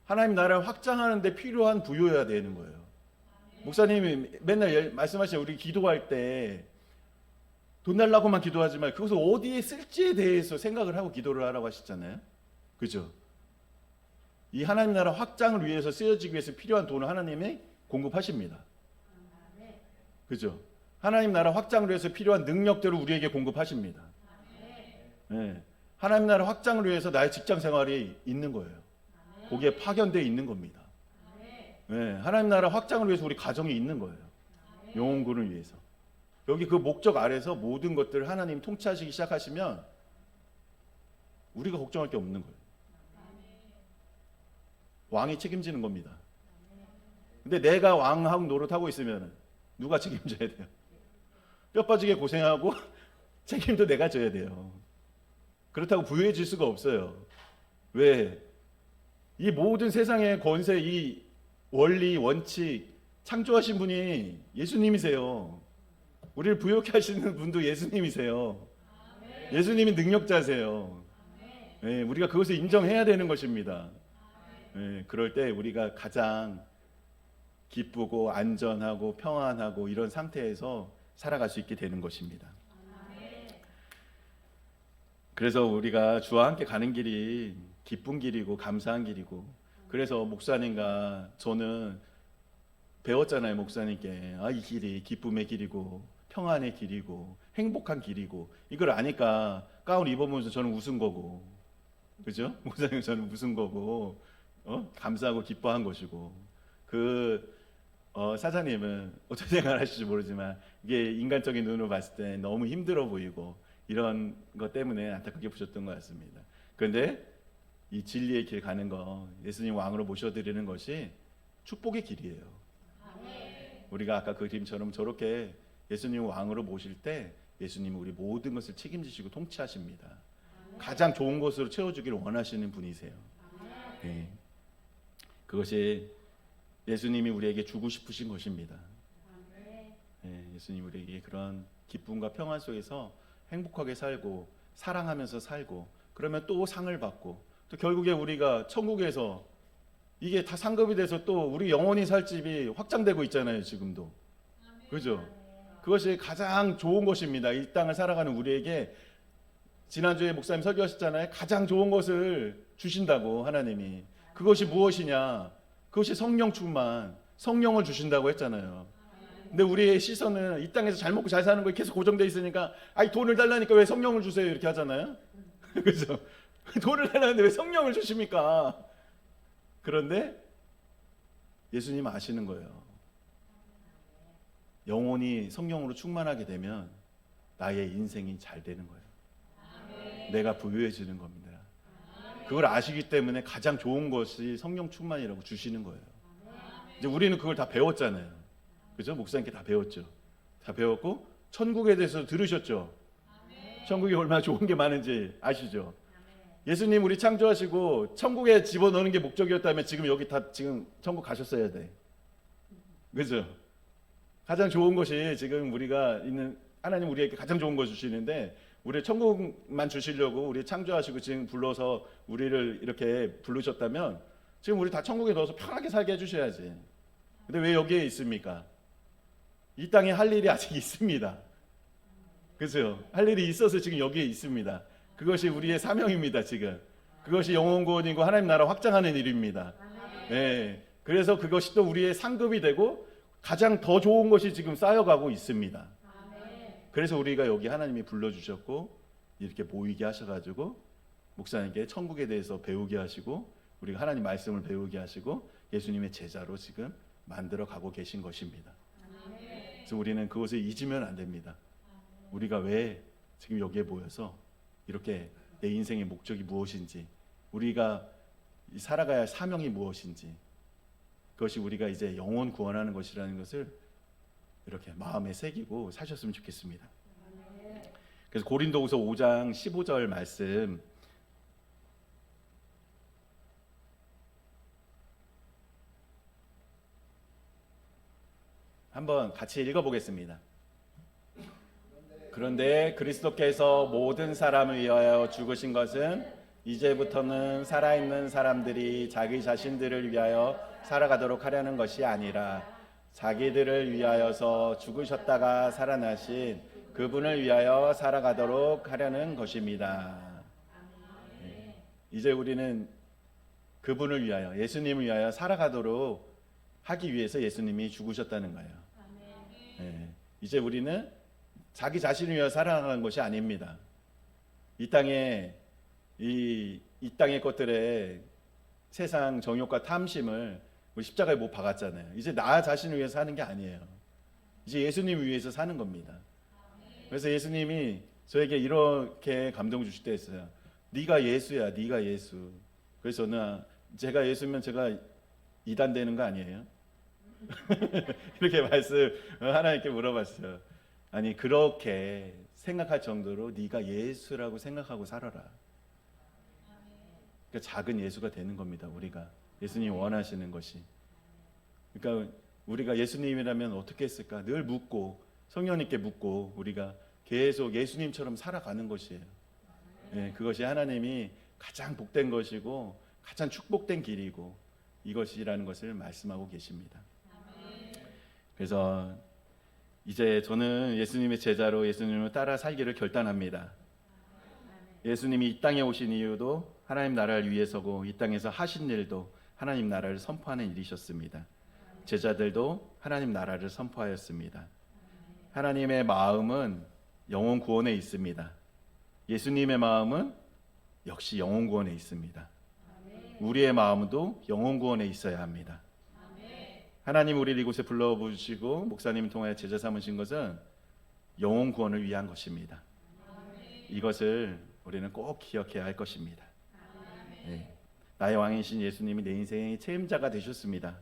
하나님 나라를 확장하는 데 필요한 부유해야 되는 거예요. 목사님이 맨날 말씀하시죠. 우리 기도할 때 돈 달라고만 기도하지 말고 그것을 어디에 쓸지에 대해서 생각을 하고 기도를 하라고 하시잖아요. 그죠? 이 하나님 나라 확장을 위해서 쓰여지기 위해서 필요한 돈을 하나님이 공급하십니다. 그죠? 하나님 나라 확장을 위해서 필요한 능력들을 우리에게 공급하십니다. 네. 하나님 나라 확장을 위해서 나의 직장 생활이 있는 거예요. 거기에 파견되어 있는 겁니다. 네. 하나님 나라 확장을 위해서 우리 가정이 있는 거예요. 영혼군을 위해서. 여기 그 목적 아래서 모든 것들을 하나님 통치하시기 시작하시면 우리가 걱정할 게 없는 거예요. 왕이 책임지는 겁니다. 근데 내가 왕하고 노릇하고 있으면 누가 책임져야 돼요? 뼈 빠지게 고생하고 책임도 내가 져야 돼요. 그렇다고 부유해질 수가 없어요. 왜? 이 모든 세상의 권세, 이 원리, 원칙 창조하신 분이 예수님이세요. 우리를 부유하게 하시는 분도 예수님이세요. 예수님이 능력자세요. 네, 우리가 그것을 인정해야 되는 것입니다. 네, 그럴 때 우리가 가장 기쁘고 안전하고 평안하고 이런 상태에서 살아갈 수 있게 되는 것입니다. 그래서 우리가 주와 함께 가는 길이 기쁜 길이고 감사한 길이고, 그래서 목사님과 저는 배웠잖아요. 목사님께 이 길이 기쁨의 길이고 평안의 길이고 행복한 길이고, 이걸 아니까 가운 입어보면서 저는 웃은 거고, 그죠? 목사님 저는 웃은 거고, 감사하고 기뻐한 것이고, 사장님은 어떻게 생각하실지 모르지만 이게 인간적인 눈으로 봤을 때 너무 힘들어 보이고 이런 것 때문에 안타깝게 보셨던 것 같습니다. 그런데 이 진리의 길 가는 거, 예수님 왕으로 모셔드리는 것이 축복의 길이에요. 우리가 아까 그 그림처럼 저렇게 예수님 왕으로 모실 때 예수님은 우리 모든 것을 책임지시고 통치하십니다. 가장 좋은 것으로 채워주기를 원하시는 분이세요. 네. 그것이 예수님이 우리에게 주고 싶으신 것입니다. 네, 예수님 우리에게 그런 기쁨과 평안 속에서 행복하게 살고 사랑하면서 살고, 그러면 또 상을 받고, 또 결국에 우리가 천국에서 이게 다 상급이 돼서 또 우리 영원히 살 집이 확장되고 있잖아요. 지금도. 그죠? 그것이 가장 좋은 것입니다. 이 땅을 살아가는 우리에게. 지난주에 목사님 설교하셨잖아요. 가장 좋은 것을 주신다고 하나님이. 그것이 무엇이냐? 그것이 성령 충만, 성령을 주신다고 했잖아요. 근데 우리의 시선은 이 땅에서 잘 먹고 잘 사는 거에 계속 고정돼 있으니까, 돈을 달라니까 왜 성령을 주세요? 이렇게 하잖아요. 그죠? 돈을 달라는데 왜 성령을 주십니까? 그런데 예수님 아시는 거예요. 영혼이 성령으로 충만하게 되면 나의 인생이 잘 되는 거예요. 내가 부유해지는 겁니다. 그걸 아시기 때문에 가장 좋은 것이 성령 충만이라고 주시는 거예요. 이제 우리는 그걸 다 배웠잖아요. 그죠? 목사님께 다 배웠죠. 다 배웠고 천국에 대해서 들으셨죠. 천국이 얼마나 좋은 게 많은지 아시죠? 예수님 우리 창조하시고 천국에 집어넣는 게 목적이었다면 지금 여기 다 지금 천국 가셨어야 돼. 그죠? 가장 좋은 것이 지금 우리가 있는, 하나님 우리에게 가장 좋은 걸 주시는데, 우리 천국만 주시려고 우리 창조하시고 지금 불러서 우리를 이렇게 부르셨다면 지금 우리 다 천국에 넣어서 편하게 살게 해주셔야지. 근데 왜 여기에 있습니까? 이 땅에 할 일이 아직 있습니다. 그죠? 할 일이 있어서 지금 여기에 있습니다. 그것이 우리의 사명입니다. 지금 그것이 영혼구원이고 하나님 나라 확장하는 일입니다. 네. 그래서 그것이 또 우리의 상급이 되고 가장 더 좋은 것이 지금 쌓여가고 있습니다. 그래서 우리가 여기 하나님이 불러주셨고 이렇게 모이게 하셔가지고 목사님께 천국에 대해서 배우게 하시고 우리가 하나님 말씀을 배우게 하시고 예수님의 제자로 지금 만들어 가고 계신 것입니다. 그래서 우리는 그것을 잊으면 안 됩니다. 우리가 왜 지금 여기에 모여서 이렇게 내 인생의 목적이 무엇인지, 우리가 살아가야 할 사명이 무엇인지, 그것이 우리가 이제 영혼 구원하는 것이라는 것을 이렇게 마음에 새기고 사셨으면 좋겠습니다. 그래서 고린도후서 5장 15절 말씀 한번 같이 읽어보겠습니다. 그런데 그리스도께서 모든 사람을 위하여 죽으신 것은 이제부터는 살아있는 사람들이 자기 자신들을 위하여 살아가도록 하려는 것이 아니라 자기들을 위하여서 죽으셨다가 살아나신 그분을 위하여 살아가도록 하려는 것입니다. 이제 우리는 그분을 위하여, 예수님을 위하여 살아가도록 하기 위해서 예수님이 죽으셨다는 거예요. 이제 우리는 자기 자신을 위하여 살아가는 것이 아닙니다. 이 땅의 것들에 세상 정욕과 탐심을 우리 십자가에 못 박았잖아요. 이제 나 자신을 위해서 사는 게 아니에요. 이제 예수님을 위해서 사는 겁니다. 그래서 예수님이 저에게 이렇게 감동 주실 때 있어요. 네가 예수야, 네가 예수. 그래서 저는 제가 예수면 제가 이단 되는 거 아니에요? 이렇게 하나님께 물어봤어요. 아니, 그렇게 생각할 정도로 네가 예수라고 생각하고 살아라. 그러니까 작은 예수가 되는 겁니다. 우리가 예수님이 원하시는 것이. 그러니까 우리가 예수님이라면 어떻게 했을까? 늘 묻고 성령님께 묻고 우리가 계속 예수님처럼 살아가는 것이에요. 그것이 하나님이 가장 복된 것이고 가장 축복된 길이고 이것이라는 것을 말씀하고 계십니다. 그래서 이제 저는 예수님의 제자로 예수님을 따라 살기를 결단합니다. 예수님이 이 땅에 오신 이유도 하나님 나라를 위해서고 이 땅에서 하신 일도 하나님 나라를 선포하는 일이셨습니다. 제자들도 하나님 나라를 선포하였습니다. 하나님의 마음은 영혼 구원에 있습니다. 예수님의 마음은 역시 영혼 구원에 있습니다. 우리의 마음도 영혼 구원에 있어야 합니다. 하나님 우리를 이곳에 불러부으시고 목사님 통하여 제자 삼으신 것은 영혼 구원을 위한 것입니다. 이것을 우리는 꼭 기억해야 할 것입니다. 나의 왕이신 예수님이 내 인생의 책임자가 되셨습니다.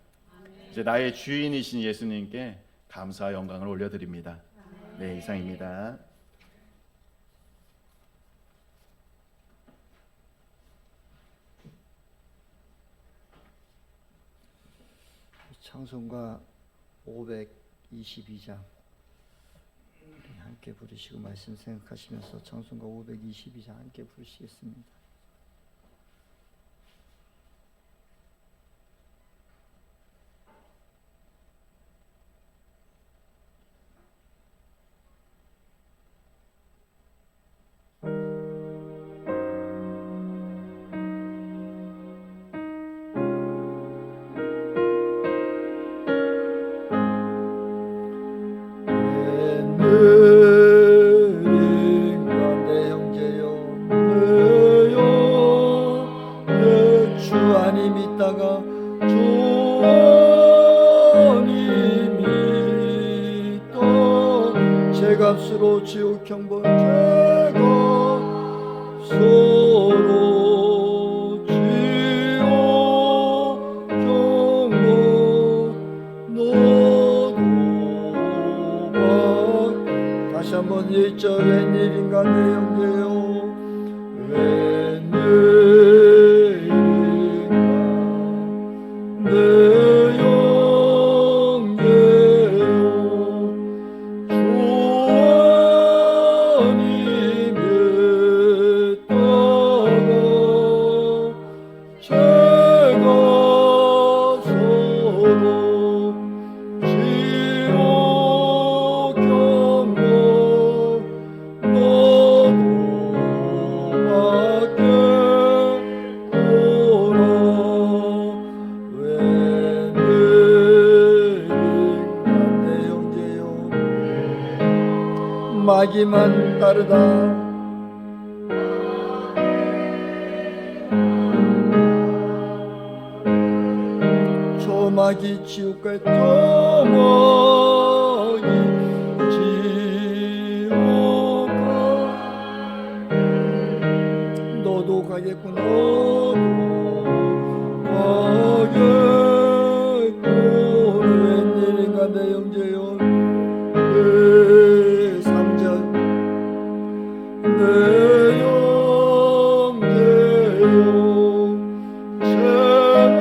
이제 나의 주인이신 예수님께 감사와 영광을 올려드립니다. 네, 이상입니다. 찬송가 522장 함께 부르시고 말씀 생각하시면서 찬송가 522장 함께 부르시겠습니다. 값으로 지옥 형벌 죄가 서로 지옥 형벌 너도 다시 한번 1절 웬일인가 내 형제여 웬일인가 내 마귀만 따르다 조마귀 지옥가 조마귀 지옥가 너도 가겠구나 너도 가겠구나 웬일인가 내 형제여 내 형제여 죄를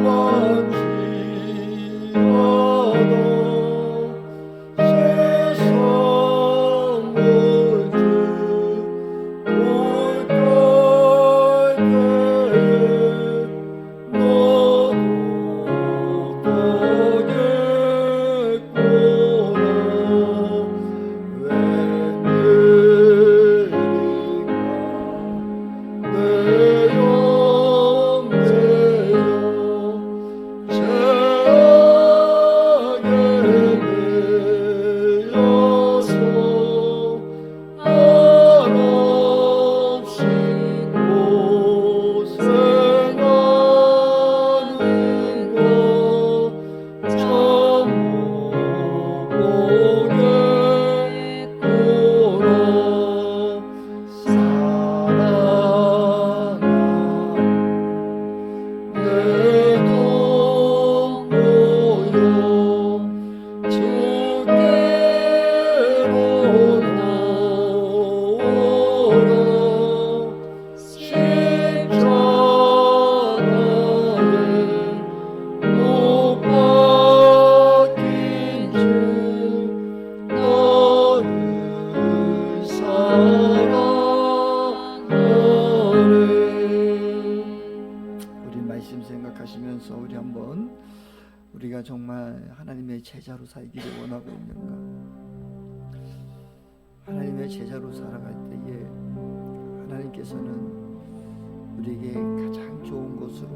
받지 제자로 살기를 원하고 있는가? 하나님의 제자로 살아갈 때에 하나님께서는 우리에게 가장 좋은 곳으로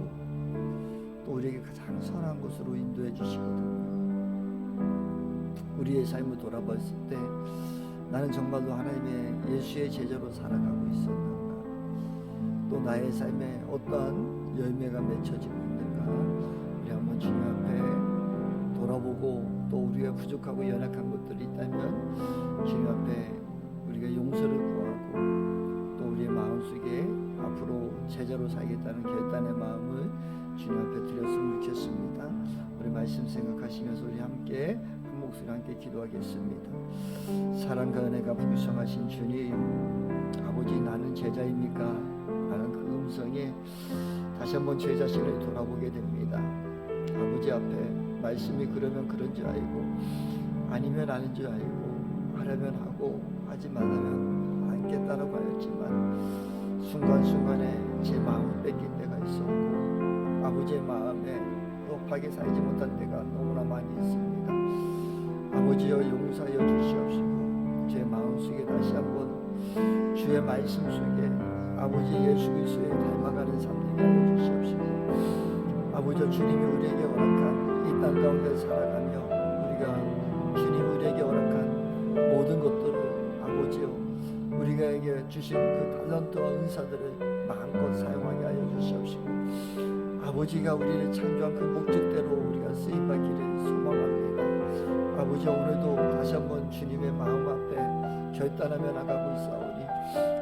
또 우리에게 가장 선한 곳으로 인도해 주시거든요. 우리의 삶을 돌아봤을 때 나는 정말로 하나님의 예수의 제자로 살아가고 있었는가? 또 나의 삶에 어떠한 열매가 맺혀지고 있는가? 우리 한번 주님 앞에 돌아보고 또 우리가 부족하고 연약한 것들이 있다면 주님 앞에 우리가 용서를 구하고 또 우리의 마음속에 앞으로 제자로 살겠다는 결단의 마음을 주님 앞에 드렸으면 좋겠습니다. 우리 말씀 생각하시면서 우리 함께 한 목소리 함께 기도하겠습니다. 사랑과 은혜가 풍성하신 주님, 아버지 나는 제자입니까? 라는 그 음성에 다시 한번 제 자신을 돌아보게 됩니다. 아버지 앞에 말씀이 그러면 그런 줄 알고 아니면 아닌 줄 알고 하려면 하고 하지 말라면 않겠다라고 하였지만 순간순간에 제 마음을 뺏긴 때가 있었고 아버지의 마음에 높하게 살지 못한 때가 너무나 많이 있습니다. 아버지여 용서하여 주시옵시고 제 마음속에 다시 한번 주의 말씀 속에 아버지 예수 그리스도에 닮아가는 삶 되게 하여 주시옵시고 아버지여 주님이 우리에게 허락한 이 땅 가운데 살아가며 우리가 주님 우리에게 허락한 모든 것들을 아버지여 우리가에게 주신 그 달란트와 은사들을 마음껏 사용하게 하여 주시옵시고 아버지가 우리를 창조한 그 목적대로 우리가 쓰임받기를 소망합니다. 아버지 오늘도 다시 한번 주님의 마음 앞에 결단하며 나가고 있사오니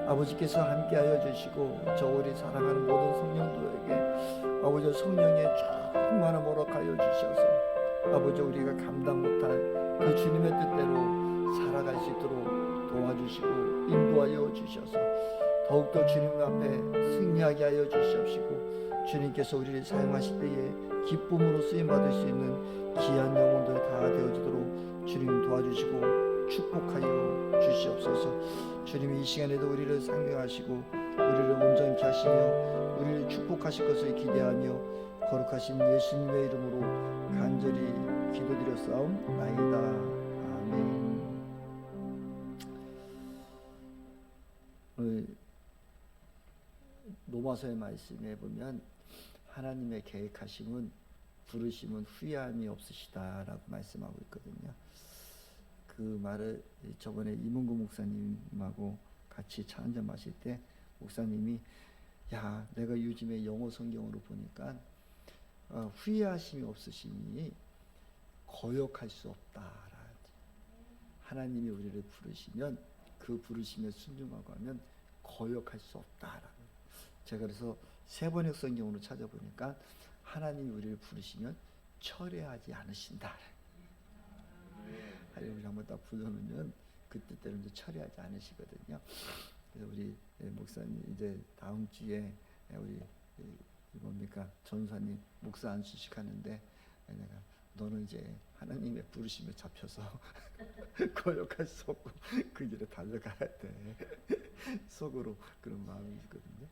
아버지께서 함께하여 주시고 저 우리 사랑하는 모든 성령들에게 아버지 성령의 충만한 허락하여 주셔서 아버지 우리가 감당 못할 그 주님의 뜻대로 살아갈 수 있도록 도와주시고 인도하여 주셔서 더욱더 주님 앞에 승리하게 하여 주시옵시고 주님께서 우리를 사용하실 때에 기쁨으로 쓰임받을 수 있는 귀한 영혼들 다 되어지도록 주님 도와주시고 축복하여 주시옵소서. 주님이 이 시간에도 우리를 상대하시고 우리를 온전히 하시며 우리를 축복하실 것을 기대하며 거룩하신 예수님의 이름으로 간절히 기도드렸사옵나이다. 아멘. 오늘 로마서의 말씀에 보면 하나님의 계획하심은 부르심은 후회함이 없으시다라고 말씀하고 있거든요. 그 말을 저번에 이문구 목사님하고 같이 차 한잔 마실 때 목사님이 야 내가 요즘에 영어 성경으로 보니까 후회하심이 없으시니 거역할 수 없다. 하나님이 우리를 부르시면 그 부르심에 순종하고 하면 거역할 수 없다라고. 제가 그래서 세번역 성경으로 찾아보니까 하나님이 우리를 부르시면 철회하지 않으신다. 하나님을 한번 딱 불러놓으면 그 뜻대로 이제 철회하지 않으시거든요. 그래서 우리 목사님 이제 다음 주에 우리 뭡니까 전사님 목사 안수식 하는데 내가 너는 이제 하나님의 부르심에 잡혀서 거역할 수 없고 그 길에 달려가야 돼. 속으로 그런 마음이 있거든요.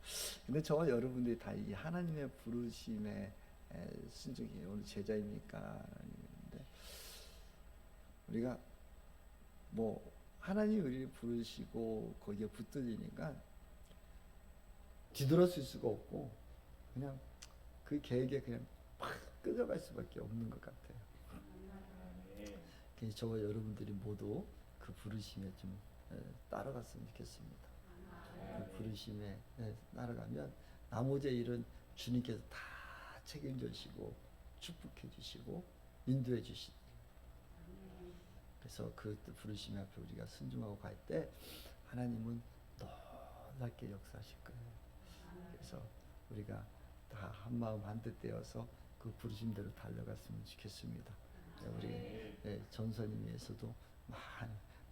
근데 저와 여러분들이 다 이 하나님의 부르심에 순종이에요. 오늘 제자입니까? 아닌데 우리가 뭐 하나님이 우리를 부르시고 거기에 붙들리니까 뒤돌아설 수가 없고 그냥 그 계획에 그냥 팍 끌려갈 수밖에 없는 것 같아요. 그래서 저와 여러분들이 모두 그 부르심에 좀 따라갔으면 좋겠습니다. 그 부르심에 따라가면 나머지 일은 주님께서 다 책임져 주시고 축복해 주시고 인도해 주시니 그래서 그 부르심 앞에 우리가 순종하고 갈 때 하나님은 놀랍게 역사하실 거예요. 그래서 우리가 다 한마음 한뜻 되어서 그 부르심대로 달려갔으면 좋겠습니다. 우리 전선님에서도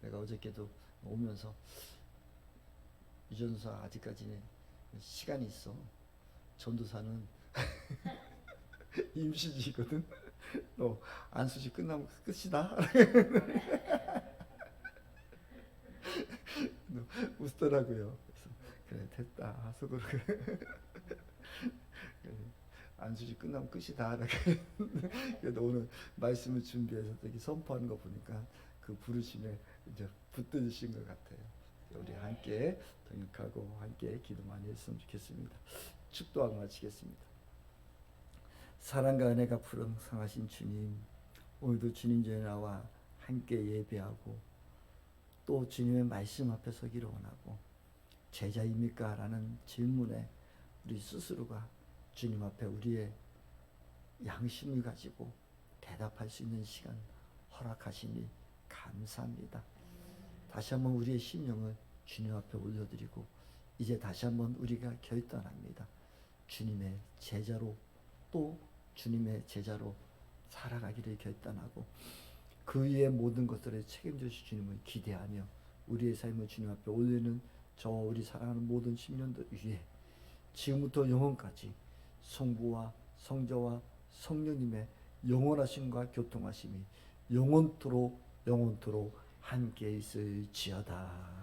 내가 어저께도 오면서 유전사 아직까지 시간이 있어. 전도사는 임시직이거든. 너 안수식 끝나면 끝이다. 웃더라고요. 그래서 그래 됐다 속으로. 안수지 끝나면 끝이다. 이렇게. 그래도 오늘 말씀을 준비해서 되게 선포하는 거 보니까 그 부르심에 이제 붙들으신 것 같아요. 우리 함께 동역하고 함께 기도 많이 했으면 좋겠습니다. 축도하고 마치겠습니다. 사랑과 은혜가 풍성하신 주님, 오늘도 주님 전에 나와 함께 예배하고 또 주님의 말씀 앞에 서기를 원하고 제자입니까? 라는 질문에 우리 스스로가 주님 앞에 우리의 양심을 가지고 대답할 수 있는 시간 허락하시니 감사합니다. 다시 한번 우리의 심령을 주님 앞에 올려드리고 이제 다시 한번 우리가 결단합니다. 주님의 제자로 또 주님의 제자로 살아가기를 결단하고 그 위에 모든 것들을 책임져 주실 주님을 기대하며 우리의 삶을 주님 앞에 올리는 저 우리 사랑하는 모든 심령들 위해 지금부터 영원까지 성부와 성자와 성령님의 영원하심과 교통하심이 영원토록 함께 있을지어다.